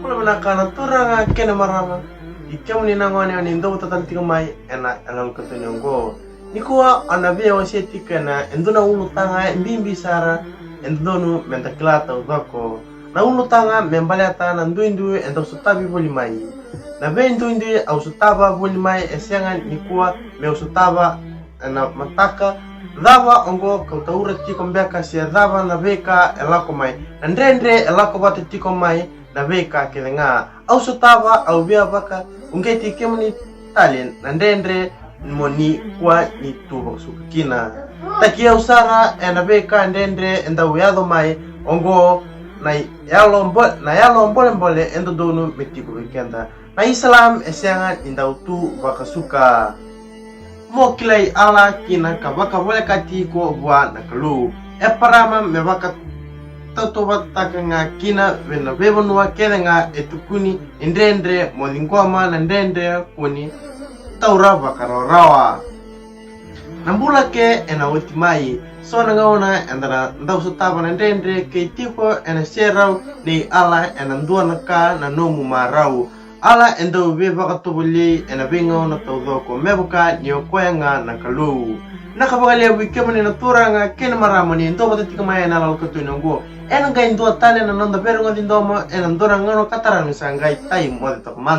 Kalau menakana turanga kena marama. Ikamu ni nangwani ani ndo tatantika mai ena anal katunyongo. Nikuwa anabia waseti kana enduna unu tanga mbimbi sara endonu mentaklata udako. Na unu tanga membaliata na nduindu endo sutabi boli mai. Na be nduindu au sutaba boli mai esianga nikuwa me usutaba na mataka dava ongo kautaura tiko mbeka sia dava na beka elako mai. Ndrendre elako bate tiko mai na beka kelenga au sutaba au bia baka ungeti kemuni talin ndrendre moni kwa ni tuba sukina takia usara na beka ndrendre enda uyado mai ongo na yalo mbole endo donu metiko wikenda na Islam esianga inda utu bakasuka mo kilai ala kina kabaka boleh katiko buat nakalu parama mebaka tatoba takanga kina vena bebonua kelenga etukuni ndrendre molingoma na ndrendre kuni taura bakarawa nambula ke ena ultimai so nangaona endara ndau sutaba na ndrendre keitiko ena serau ni ala ena ndua naka na nomu marau ala endo beba katobuli ena benga na todoko mebuka niokoyanga nakalu nakabagalia wikemani na turanga kena maramani ndo batatika maya na lalkatuinongo ena ga indo tale na nanda berunga dindomo ena ndora ngano kataran misangai tai mo de